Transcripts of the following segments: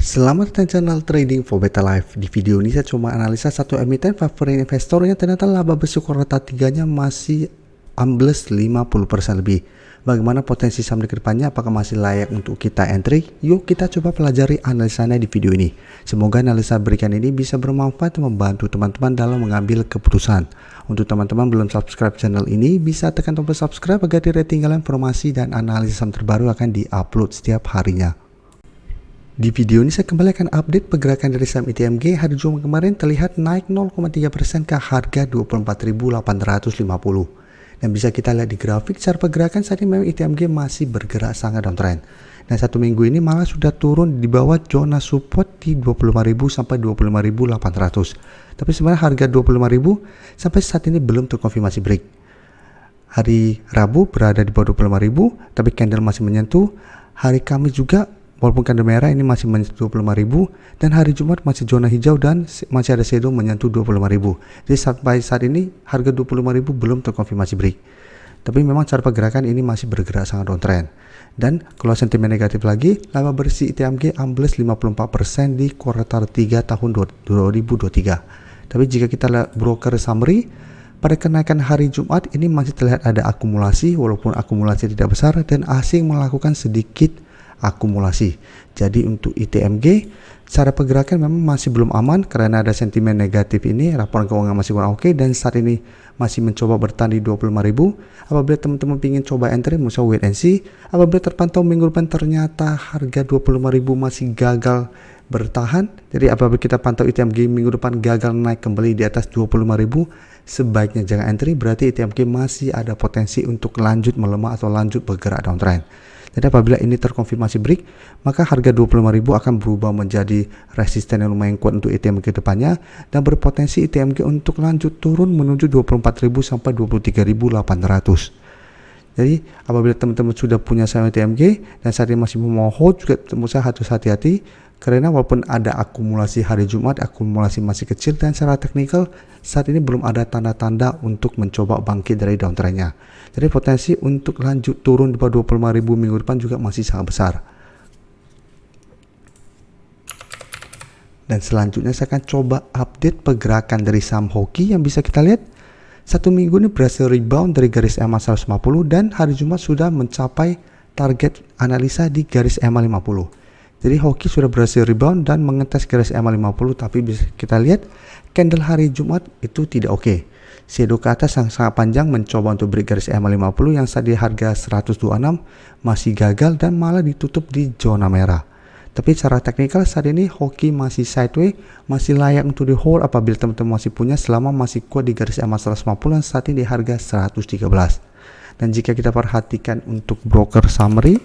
Selamat datang di channel Trading for Better Life. Di video ini saya cuma analisa satu emiten favorit investornya, ternyata laba bersih kuartal 3-nya masih ambles 50% lebih. Bagaimana potensi saham di kedepannya, apakah masih layak untuk kita entry? Yuk kita coba pelajari analisanya di video ini. Semoga analisa berikan ini bisa bermanfaat dan membantu teman-teman dalam mengambil keputusan. Untuk teman-teman belum subscribe channel ini, bisa tekan tombol subscribe agar tidak ketinggalan informasi dan analisis saham terbaru akan diupload setiap harinya. Di video ini saya kembali akan update pergerakan dari saham ITMG. Hari Jumat kemarin terlihat naik 0,3% ke harga 24.850. Dan bisa kita lihat di grafik secara pergerakan saat ini memang ITMG masih bergerak sangat downtrend. Dan satu minggu ini malah sudah turun di bawah zona support di 25.000 sampai 25.800. Tapi sebenarnya harga 25.000 sampai saat ini belum terkonfirmasi break. Hari Rabu berada di bawah 25.000 tapi candle masih menyentuh. Hari Kamis juga walaupun candle merah ini masih menyentuh 25.000 dan hari Jumat masih zona hijau dan masih ada shadow menyentuh 25.000. Jadi sampai saat ini harga 25.000 belum terkonfirmasi break. Tapi memang cara pergerakan ini masih bergerak sangat downtrend. Dan kalau sentimen negatif lagi, laba bersih ITMG ambles 54% di kuartal 3 tahun 2023. Tapi jika kita lihat broker summary, pada kenaikan hari Jumat ini masih terlihat ada akumulasi, walaupun akumulasi tidak besar dan asing melakukan sedikit akumulasi. Jadi untuk ITMG cara pergerakan memang masih belum aman karena ada sentimen negatif ini, laporan keuangan masih kurang oke dan saat ini masih mencoba bertahan di 25.000. Apabila teman-teman ingin coba entry, mesti wait and see. Apabila terpantau minggu depan ternyata harga 25.000 masih gagal bertahan, jadi apabila kita pantau ITMG minggu depan gagal naik kembali di atas 25.000, sebaiknya jangan entry, berarti ITMG masih ada potensi untuk lanjut melemah atau lanjut bergerak downtrend. Jadi apabila ini terkonfirmasi break, maka harga 25.000 akan berubah menjadi resisten yang lumayan kuat untuk ITMG ke depannya dan berpotensi ITMG untuk lanjut turun menuju 24.000 sampai 23.800. Jadi apabila teman-teman sudah punya saham ITMG dan saat ini masih mau hold, juga teman-teman harus hati-hati karena walaupun ada akumulasi hari Jumat, akumulasi masih kecil dan secara teknikal saat ini belum ada tanda-tanda untuk mencoba bangkit dari downtrendnya. Jadi potensi untuk lanjut turun di bawah 25.000 minggu depan juga masih sangat besar. Dan selanjutnya saya akan coba update pergerakan dari saham hoki yang bisa kita lihat. Satu minggu ini berhasil rebound dari garis EMA 150 dan hari Jumat sudah mencapai target analisa di garis EMA 50. Jadi hoki sudah berhasil rebound dan mengetes garis EMA 50, tapi bisa kita lihat candle hari Jumat itu tidak oke. Shadow ke atas yang sangat panjang mencoba untuk break garis EMA 50 yang saat di harga 126 masih gagal dan malah ditutup di zona merah. Tapi secara teknikal saat ini hoki masih sideways, masih layak untuk di hold apabila teman-teman masih punya selama masih kuat di garis EMA 150 dan saat ini di harga 113. Dan jika kita perhatikan untuk broker summary,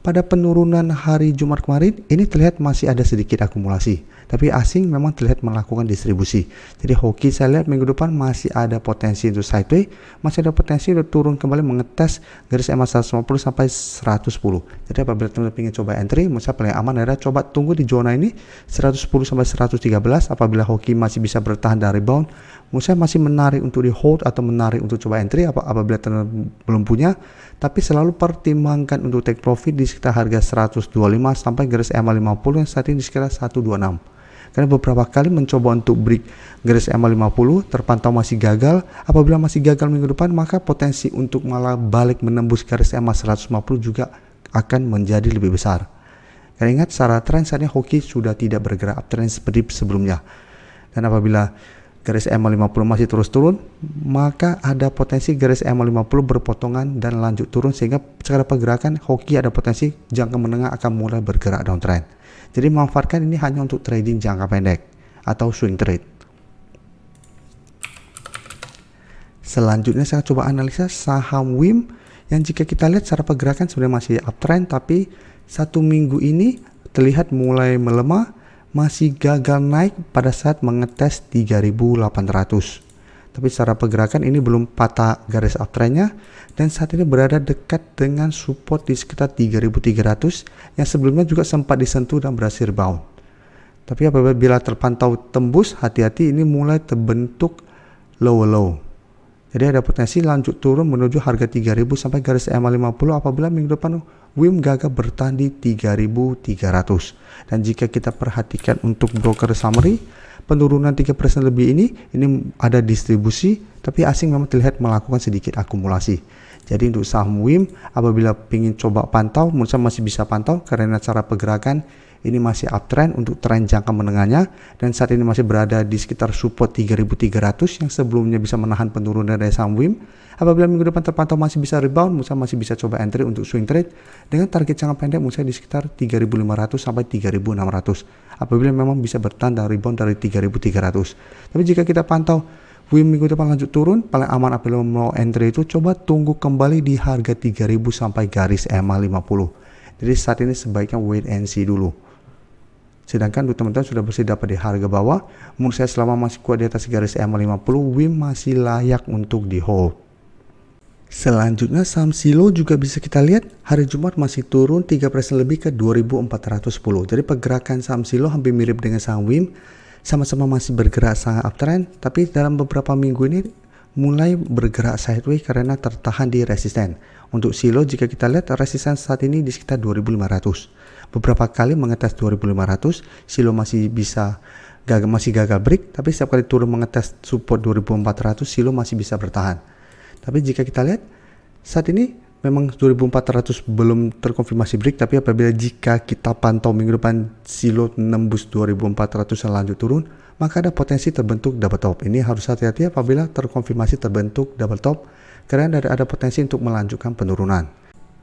pada penurunan hari Jumat kemarin ini terlihat masih ada sedikit akumulasi, tapi asing memang terlihat melakukan distribusi. Jadi hoki saya lihat minggu depan masih ada potensi untuk sideways, masih ada potensi untuk turun kembali mengetes garis EMA 150 sampai 110. Jadi apabila teman-teman ingin coba entry, misalnya paling aman adalah coba tunggu di zona ini 110 sampai 113. Apabila hoki masih bisa bertahan dari rebound, misalnya masih menarik untuk di hold atau menarik untuk coba entry apabila teman-teman belum punya, tapi selalu pertimbangkan untuk take profit di sekitar harga 125 sampai garis EMA 50 yang saat ini di sekitar 126. Karena beberapa kali mencoba untuk break garis EMA 50 terpantau masih gagal. Apabila masih gagal minggu depan, maka potensi untuk malah balik menembus garis EMA 150 juga akan menjadi lebih besar. Karena ingat secara tren saat ini hoki sudah tidak bergerak uptrend seperti sebelumnya. Dan apabila garis EMA 50 masih terus turun, maka ada potensi garis EMA 50 berpotongan dan lanjut turun sehingga secara pergerakan hoki ada potensi jangka menengah akan mulai bergerak downtrend. Jadi manfaatkan ini hanya untuk trading jangka pendek atau swing trade. Selanjutnya saya coba analisa saham WIM yang jika kita lihat secara pergerakan sebenarnya masih uptrend, tapi satu minggu ini terlihat mulai melemah, masih gagal naik pada saat mengetes 3.800. Tapi secara pergerakan ini belum patah garis uptrendnya dan saat ini berada dekat dengan support di sekitar 3.300 yang sebelumnya juga sempat disentuh dan berhasil rebound. Tapi apabila terpantau tembus, hati-hati ini mulai terbentuk lower low. Jadi ada potensi lanjut turun menuju harga 3.000 sampai garis EMA 50 apabila minggu depan WIM gagal bertahan di 3.300. Dan jika kita perhatikan untuk broker summary, penurunan 3% lebih ini ada distribusi, tapi asing memang terlihat melakukan sedikit akumulasi. Jadi untuk saham WIM, apabila ingin coba pantau, menurut saya masih bisa pantau karena cara pergerakan ini masih uptrend untuk tren jangka menengahnya, dan saat ini masih berada di sekitar support 3.300 yang sebelumnya bisa menahan penurunan dari saham WIM. Apabila minggu depan terpantau masih bisa rebound, menurut saya masih bisa coba entry untuk swing trade dengan target jangka pendek menurut saya di sekitar 3.500 sampai 3.600. Apabila memang bisa bertahan dan rebound dari 3.300. Tapi jika kita pantau WIM minggu depan lanjut turun, paling aman apabila mau entry itu coba tunggu kembali di harga 3.000 sampai garis EMA 50. Jadi saat ini sebaiknya wait and see dulu. Sedangkan untuk teman-teman sudah bersih dapat di harga bawah, menurut saya selama masih kuat di atas garis EMA 50, WIM masih layak untuk di hold. Selanjutnya saham Silo juga bisa kita lihat hari Jumat masih turun 3% lebih ke 2.410. Jadi pergerakan saham Silo hampir mirip dengan saham WIM, sama-sama masih bergerak sangat uptrend, tapi dalam beberapa minggu ini mulai bergerak sideways karena tertahan di resisten. Untuk Silo jika kita lihat resisten saat ini di sekitar 2.500. Beberapa kali mengetes 2.500, Silo masih gagal break, tapi setiap kali turun mengetes support 2.400, Silo masih bisa bertahan. Tapi jika kita lihat saat ini memang 2.400 belum terkonfirmasi break, tapi apabila jika kita pantau minggu depan Silo nembus 2.400 dan lanjut turun, maka ada potensi terbentuk double top. Ini harus hati-hati apabila terkonfirmasi terbentuk double top, karena ada potensi untuk melanjutkan penurunan.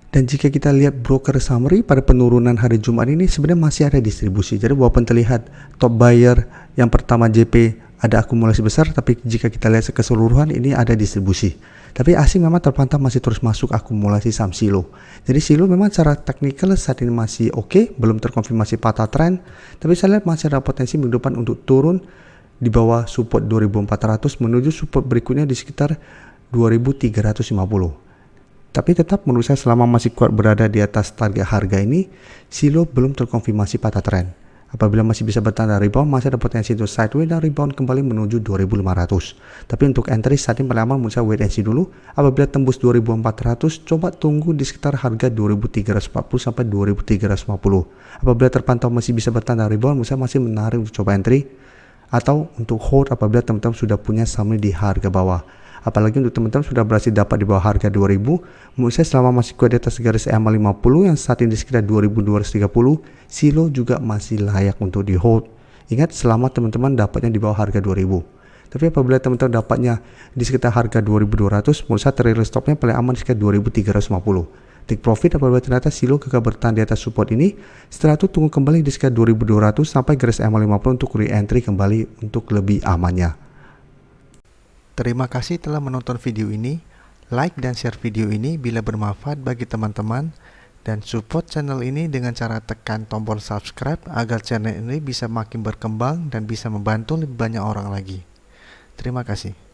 Dan jika kita lihat broker summary pada penurunan hari Jumat ini sebenarnya masih ada distribusi. Jadi walaupun terlihat top buyer yang pertama JP ada akumulasi besar, tapi jika kita lihat keseluruhan ini ada distribusi. Tapi asing memang terpantau masih terus masuk akumulasi saham Silo. Jadi Silo memang secara teknikal saat ini masih oke, belum terkonfirmasi patah tren, tapi saya lihat masih ada potensi minggu depan untuk turun di bawah support 2.400 menuju support berikutnya di sekitar 2.350. Tapi tetap menurut saya selama masih kuat berada di atas target harga ini, Silo belum terkonfirmasi patah tren. Apabila masih bisa bertahan dan rebound, masih ada potensi untuk sideways dan rebound kembali menuju 2.500. Tapi untuk entry saat ini paling aman menurut saya wait and see dulu. Apabila tembus 2.400, coba tunggu di sekitar harga 2.340 sampai 2.350. Apabila terpantau masih bisa bertahan dan rebound, menurut saya masih menarik untuk coba entry atau untuk hold apabila teman-teman sudah punya saham di harga bawah. Apalagi untuk teman-teman sudah berhasil dapat di bawah harga 2.000, menurut saya selama masih kuat di atas garis EMA 50 yang saat ini di sekitar 2.230, Silo juga masih layak untuk di hold. Ingat selama teman-teman dapatnya di bawah harga 2.000. Tapi apabila teman-teman dapatnya di sekitar harga 2.200, menurut saya trailing stopnya paling aman di sekitar 2.350. Take profit apabila ternyata Silo gagal bertahan di atas support ini. Setelah itu tunggu kembali di sekitar 2.200 sampai garis EMA 50 untuk re-entry kembali untuk lebih amannya. Terima kasih telah menonton video ini. Like dan share video ini bila bermanfaat bagi teman-teman, dan support channel ini dengan cara tekan tombol subscribe agar channel ini bisa makin berkembang dan bisa membantu lebih banyak orang lagi. Terima kasih.